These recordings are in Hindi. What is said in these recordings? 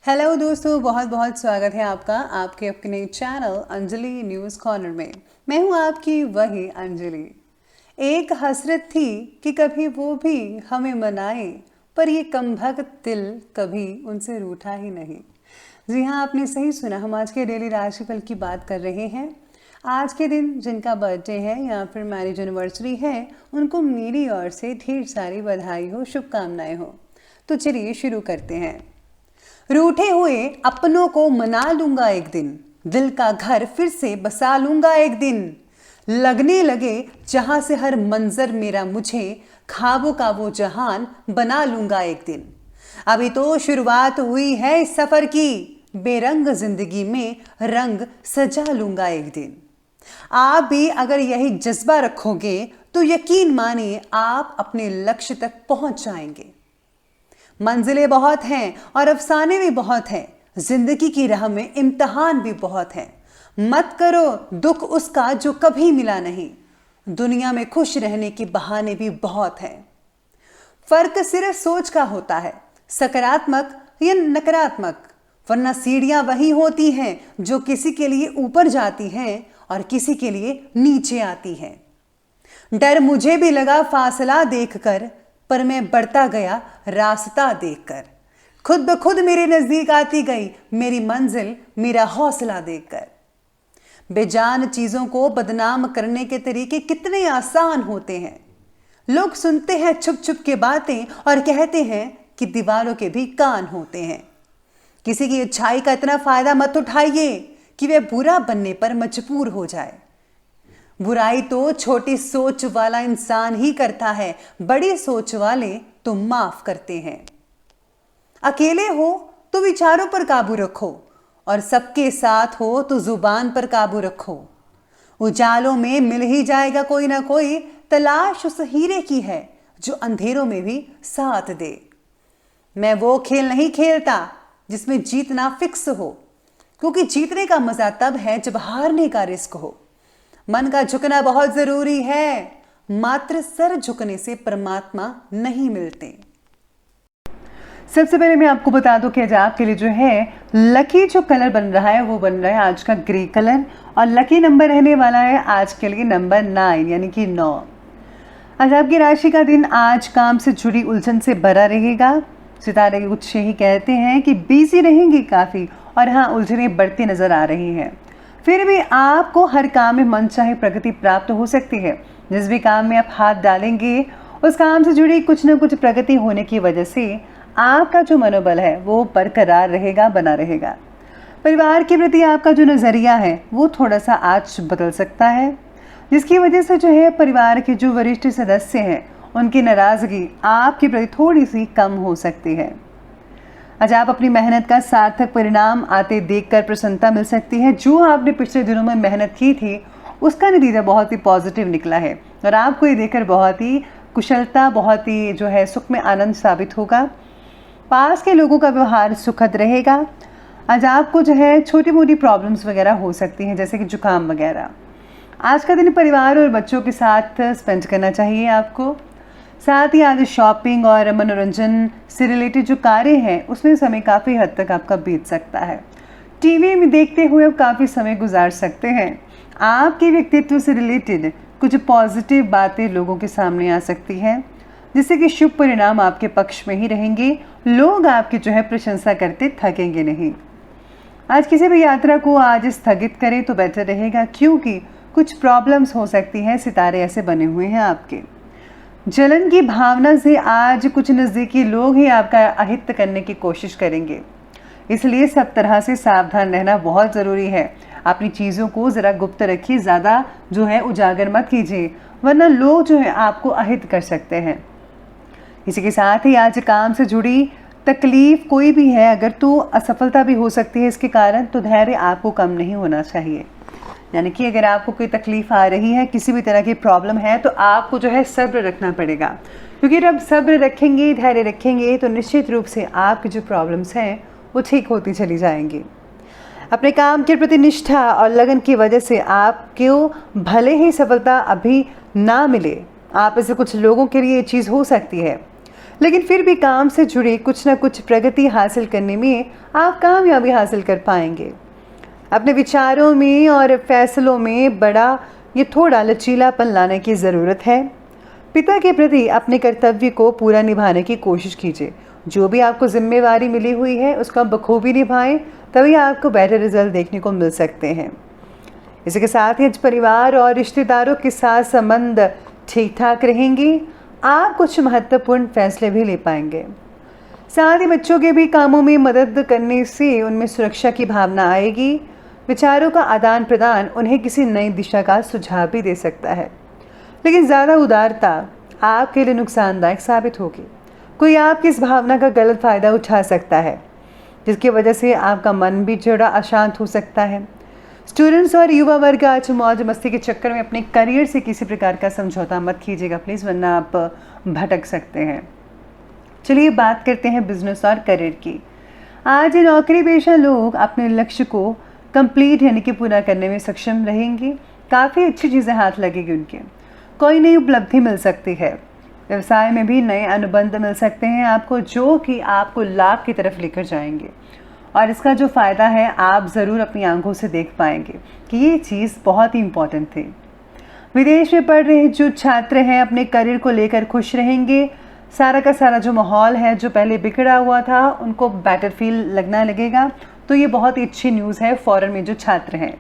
हेलो दोस्तों, बहुत बहुत स्वागत है आपका आपके अपने चैनल अंजलि न्यूज़ कॉर्नर में। मैं हूं आपकी वही अंजलि। एक हसरत थी कि कभी वो भी हमें मनाए, पर ये कमबख्त दिल कभी उनसे रूठा ही नहीं। जी हाँ, आपने सही सुना। हम आज के डेली राशिफल की बात कर रहे हैं। आज के दिन जिनका बर्थडे है या फिर मैरिज एनिवर्सरी है, उनको मेरी ओर से ढेर सारी बधाई हो, शुभकामनाएं हो। तो चलिए शुरू करते हैं। रूठे हुए अपनों को मना लूंगा एक दिन, दिल का घर फिर से बसा लूंगा एक दिन। लगने लगे जहां से हर मंजर मेरा मुझे, ख्वाबों का वो जहान बना लूंगा एक दिन। अभी तो शुरुआत हुई है इस सफर की, बेरंग जिंदगी में रंग सजा लूंगा एक दिन। आप भी अगर यही जज्बा रखोगे तो यकीन मानिए आप अपने लक्ष्य तक पहुंच जाएंगे। मंजिलें बहुत हैं और अफसाने भी बहुत हैं, जिंदगी की राह में इम्तिहान भी बहुत हैं। मत करो दुख उसका जो कभी मिला नहीं, दुनिया में खुश रहने के बहाने भी बहुत हैं। फर्क सिर्फ सोच का होता है, सकारात्मक या नकारात्मक, वरना सीढ़ियां वही होती हैं जो किसी के लिए ऊपर जाती हैं और किसी के लिए नीचे आती हैं। डर मुझे भी लगा फासला देखकर, पर मैं बढ़ता गया रास्ता देखकर। खुद ब खुद मेरे नजदीक आती गई मेरी मंजिल, मेरा हौसला देखकर। बेजान चीजों को बदनाम करने के तरीके कितने आसान होते हैं। लोग सुनते हैं छुप छुप के बातें और कहते हैं कि दीवारों के भी कान होते हैं। किसी की अच्छाई का इतना फायदा मत उठाइए कि वह बुरा बनने पर मजबूर हो जाए। बुराई तो छोटी सोच वाला इंसान ही करता है, बड़ी सोच वाले तो माफ करते हैं। अकेले हो तो विचारों पर काबू रखो, और सबके साथ हो तो जुबान पर काबू रखो। उजालों में मिल ही जाएगा कोई ना कोई, तलाश उस हीरे की है जो अंधेरों में भी साथ दे। मैं वो खेल नहीं खेलता जिसमें जीतना फिक्स हो, क्योंकि जीतने का मजा तब है जब हारने का रिस्क हो। मन का झुकना बहुत जरूरी है, मात्र सर झुकने से परमात्मा नहीं मिलते। सबसे पहले मैं आपको बता दूं कि आज आपके लिए जो है लकी जो कलर बन रहा है वो बन रहा है आज का ग्रे कलर, और लकी नंबर रहने वाला है आज के लिए नंबर 9 यानी कि 9। आज आपकी राशि का दिन आज काम से जुड़ी उलझन से भरा रहेगा। सितारे कुछ ही कहते हैं कि बिजी रहेंगे काफ़ी, और हाँ, उलझनें बढ़ती नजर आ रही हैं। फिर भी आपको हर काम में मनचाही प्रगति प्राप्त हो सकती है। जिस भी काम में आप हाथ डालेंगे उस काम से जुड़ी कुछ न कुछ प्रगति होने की वजह से आपका जो मनोबल है वो बरकरार रहेगा, बना रहेगा। परिवार के प्रति आपका जो नज़रिया है वो थोड़ा सा आज बदल सकता है, जिसकी वजह से जो है परिवार के जो वरिष्ठ सदस्य हैं उनकी नाराज़गी आपके प्रति थोड़ी सी कम हो सकती है। आज आप अपनी मेहनत का सार्थक परिणाम आते देखकर प्रसन्नता मिल सकती है। जो आपने पिछले दिनों में मेहनत की थी उसका नतीजा बहुत ही पॉजिटिव निकला है, और आपको ये देखकर बहुत ही कुशलता, बहुत ही जो है सुख में आनंद साबित होगा। पास के लोगों का व्यवहार सुखद रहेगा। आज आपको जो है छोटी मोटी प्रॉब्लम्स वगैरह हो सकती हैं, जैसे कि जुकाम वगैरह। आज का दिन परिवार और बच्चों के साथ स्पेंड करना चाहिए आपको। साथ ही आज शॉपिंग और मनोरंजन से रिलेटेड जो कार्य हैं उसमें समय काफ़ी हद तक आपका बीत सकता है। टीवी में देखते हुए आप काफ़ी समय गुजार सकते हैं। आपके व्यक्तित्व से रिलेटेड कुछ पॉजिटिव बातें लोगों के सामने आ सकती हैं, जिससे कि शुभ परिणाम आपके पक्ष में ही रहेंगे। लोग आपकी जो है प्रशंसा करते थकेंगे नहीं। आज किसी भी यात्रा को आज स्थगित करें तो बेहतर रहेगा, क्योंकि कुछ प्रॉब्लम्स हो सकती हैं। सितारे ऐसे बने हुए हैं आपके। जलन की भावना से आज कुछ नज़दीकी लोग ही आपका अहित करने की कोशिश करेंगे, इसलिए सब तरह से सावधान रहना बहुत ज़रूरी है। अपनी चीज़ों को ज़रा गुप्त रखिए, ज़्यादा जो है उजागर मत कीजिए, वरना लोग जो है आपको अहित कर सकते हैं। इसी के साथ ही आज काम से जुड़ी तकलीफ कोई भी है अगर, तो असफलता भी हो सकती है इसके कारण, तो धैर्य आपको कम नहीं होना चाहिए। यानी कि अगर आपको कोई तकलीफ आ रही है, किसी भी तरह की प्रॉब्लम है, तो आपको जो है सब्र रखना पड़ेगा, क्योंकि जब सब्र रखेंगे, धैर्य रखेंगे, तो निश्चित रूप से आपकी जो प्रॉब्लम्स हैं वो ठीक होती चली जाएंगी। अपने काम के प्रति निष्ठा और लगन की वजह से आपको भले ही सफलता अभी ना मिले, आप ऐसे कुछ लोगों के लिए ये चीज़ हो सकती है, लेकिन फिर भी काम से जुड़े कुछ ना कुछ प्रगति हासिल करने में आप कामयाबी हासिल कर पाएंगे। अपने विचारों में और फैसलों में ये थोड़ा लचीलापन लाने की ज़रूरत है। पिता के प्रति अपने कर्तव्य को पूरा निभाने की कोशिश कीजिए। जो भी आपको जिम्मेवारी मिली हुई है उसको बखूबी निभाएं, तभी आपको बेटर रिजल्ट देखने को मिल सकते हैं। इसी के साथ ही आज परिवार और रिश्तेदारों के साथ संबंध ठीक ठाक रहेंगे। आप कुछ महत्वपूर्ण फैसले भी ले पाएंगे। साथ ही बच्चों के भी कामों में मदद करने से उनमें सुरक्षा की भावना आएगी। विचारों का आदान प्रदान उन्हें किसी नई दिशा का सुझाव भी दे सकता है, लेकिन ज़्यादा उदारता आपके लिए नुकसानदायक साबित होगी। कोई आपकी इस भावना का गलत फ़ायदा उठा सकता है, जिसकी वजह से आपका मन भी थोड़ा अशांत हो सकता है। स्टूडेंट्स और युवा वर्ग आज मौज मस्ती के चक्कर में अपने करियर से किसी प्रकार का समझौता मत कीजिएगा प्लीज़, वरना आप भटक सकते हैं। चलिए बात करते हैं बिजनेस और करियर की। आज नौकरी पेशा लोग अपने लक्ष्य को कंप्लीट यानी कि पूरा करने में सक्षम रहेंगे। काफ़ी अच्छी चीज़ें हाथ लगेगी उनके। कोई नई उपलब्धि मिल सकती है। व्यवसाय में भी नए अनुबंध मिल सकते हैं आपको, जो कि आपको लाभ की तरफ लेकर जाएंगे। और इसका जो फ़ायदा है आप ज़रूर अपनी आंखों से देख पाएंगे कि ये चीज़ बहुत ही इम्पॉर्टेंट थी। विदेश में पढ़ रहे जो छात्र हैं अपने करियर को लेकर खुश रहेंगे। सारा का सारा जो माहौल है जो पहले बिगड़ा हुआ था उनको बेटर फील लगना लगेगा। तो ये बहुत ही अच्छी न्यूज़ है फॉरेन में जो छात्र हैं।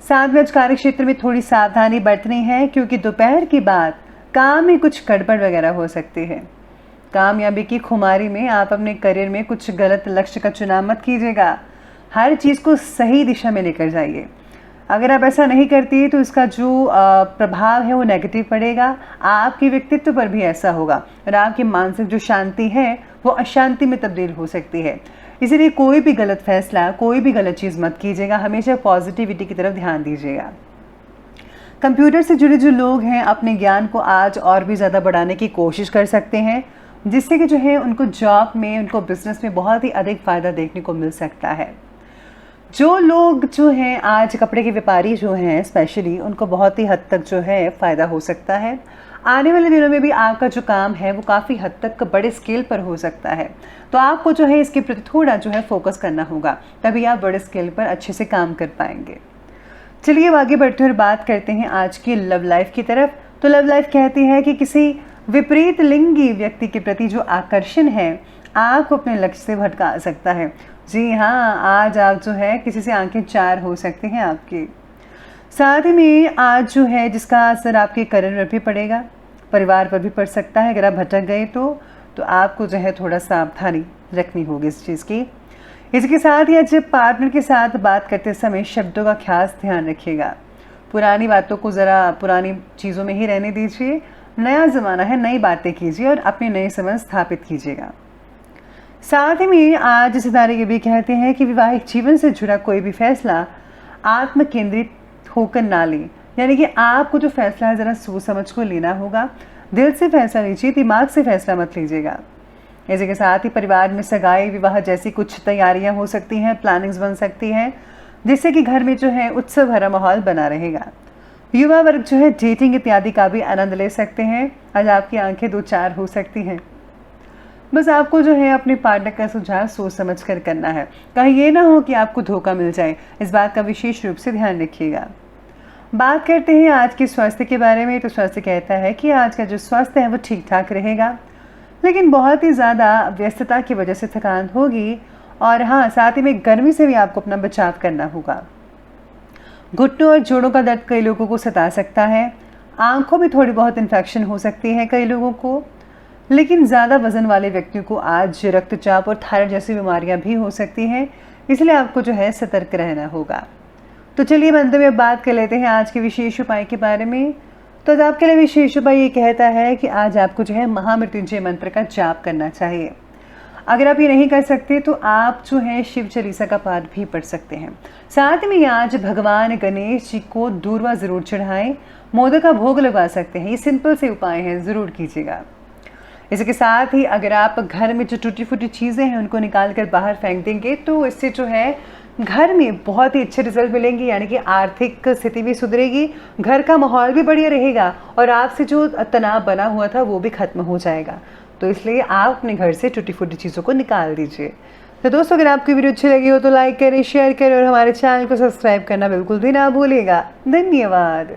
साथ में आज कार्य क्षेत्र में थोड़ी सावधानी बरतनी है, क्योंकि दोपहर के बाद काम में कुछ गड़बड़ वगैरह हो सकती है। कामयाबी की खुमारी में आप अपने करियर में कुछ गलत लक्ष्य का चुनाव मत कीजिएगा। हर चीज़ को सही दिशा में लेकर जाइए। अगर आप ऐसा नहीं करती तो इसका जो प्रभाव है वो नेगेटिव पड़ेगा। आपके व्यक्तित्व पर भी ऐसा होगा और आपकी मानसिक जो शांति है वो अशांति में तब्दील हो सकती है। इसीलिए कोई भी गलत फैसला, कोई भी गलत चीज़ मत कीजिएगा। हमेशा पॉजिटिविटी की तरफ ध्यान दीजिएगा। कंप्यूटर से जुड़े जो लोग हैं अपने ज्ञान को आज और भी ज़्यादा बढ़ाने की कोशिश कर सकते हैं, जिससे कि जो है उनको जॉब में, उनको बिजनेस में बहुत ही अधिक फ़ायदा देखने को मिल सकता है। जो लोग जो हैं आज कपड़े के व्यापारी जो हैं स्पेशली, उनको बहुत ही हद तक जो है फ़ायदा हो सकता है। आने वाले दिनों में भी आपका जो काम है वो काफ़ी हद तक बड़े स्केल पर हो सकता है। तो आपको जो है इसके प्रति थोड़ा जो है फोकस करना होगा, तभी आप बड़े स्केल पर अच्छे से काम कर पाएंगे। चलिए अब आगे बढ़ते हुए बात करते हैं आज की लव लाइफ की तरफ। तो लव लाइफ कहती है कि किसी विपरीत लिंगी व्यक्ति के प्रति जो आकर्षण है आपको अपने लक्ष्य से भटका सकता है। जी हाँ, आज आप जो है किसी से आंखें चार हो सकती हैं आपकी। साथ ही में आज जो है जिसका असर आपके करियर पर भी पड़ेगा, परिवार पर भी पड़ सकता है। अगर आप भटक गए तो आपको जो है थोड़ा सावधानी रखनी होगी इस चीज़ की। इसके साथ ही आज पार्टनर के साथ बात करते समय शब्दों का खास ध्यान रखिएगा। पुरानी बातों को ज़रा पुरानी चीज़ों में ही रहने दीजिए। नया ज़माना है, नई बातें कीजिए और अपने नए संबंध स्थापित कीजिएगा। साथ ही में आज सितारे ये भी कहते हैं कि विवाहिक जीवन से जुड़ा कोई भी फैसला आत्म केंद्रित होकर ना लें, यानी कि आपको जो फैसला है ज़रा सोच समझ को लेना होगा। दिल से फैसला लीजिए, दिमाग से फैसला मत लीजिएगा। इसी के साथ ही परिवार में सगाई, विवाह जैसी कुछ तैयारियां हो सकती हैं, प्लानिंग्स बन सकती हैं, जिससे कि घर में जो है उत्सव भरा माहौल बना रहेगा। युवा वर्ग जो है डेटिंग इत्यादि का भी आनंद ले सकते हैं। आज आपकी आंखें दो चार हो सकती हैं। बस आपको जो है अपने पार्टनर का सुझाव सोच समझ कर करना है। कहीं ये ना हो कि आपको धोखा मिल जाए, इस बात का विशेष रूप से ध्यान रखिएगा। बात करते हैं आज के स्वास्थ्य के बारे में। तो स्वास्थ्य कहता है कि आज का जो स्वास्थ्य है वो ठीक ठाक रहेगा, लेकिन बहुत ही ज़्यादा व्यस्तता की वजह से थकान होगी। और हाँ, साथ ही में गर्मी से भी आपको अपना बचाव करना होगा। घुटनों और जोड़ों का दर्द कई लोगों को सता सकता है। आंखों में थोड़ी बहुत इन्फेक्शन हो सकती है कई लोगों को, लेकिन ज़्यादा वजन वाले व्यक्तियों को आज रक्तचाप और थायराइड जैसी बीमारियां भी हो सकती हैं, इसलिए आपको जो है सतर्क रहना होगा। तो चलिए अंत में बात कर लेते हैं आज के विशेष उपाय के बारे में। तो आज आपके लिए विशेष उपाय ये कहता है कि आज आपको जो है महामृत्युंजय मंत्र का जाप करना चाहिए। अगर आप ये नहीं कर सकते तो आप जो है शिव चालीसा का पाठ भी पढ़ सकते हैं। साथ में आज भगवान गणेश जी को दूर्वा ज़रूर चढ़ाएं, मोदक का भोग लगा सकते हैं। ये सिंपल से उपाय हैं, ज़रूर कीजिएगा। इसके साथ ही अगर आप घर में जो टूटी फूटी चीज़ें हैं उनको निकाल कर बाहर फेंक देंगे तो इससे जो है घर में बहुत ही अच्छे रिजल्ट मिलेंगे, यानी कि आर्थिक स्थिति भी सुधरेगी, घर का माहौल भी बढ़िया रहेगा और आपसे जो तनाव बना हुआ था वो भी खत्म हो जाएगा। तो इसलिए आप अपने घर से टूटी फूटी चीज़ों को निकाल दीजिए। तो दोस्तों, अगर आपकी वीडियो अच्छी लगी हो तो लाइक करें, शेयर करें और हमारे चैनल को सब्सक्राइब करना बिल्कुल भी ना भूलिएगा। धन्यवाद।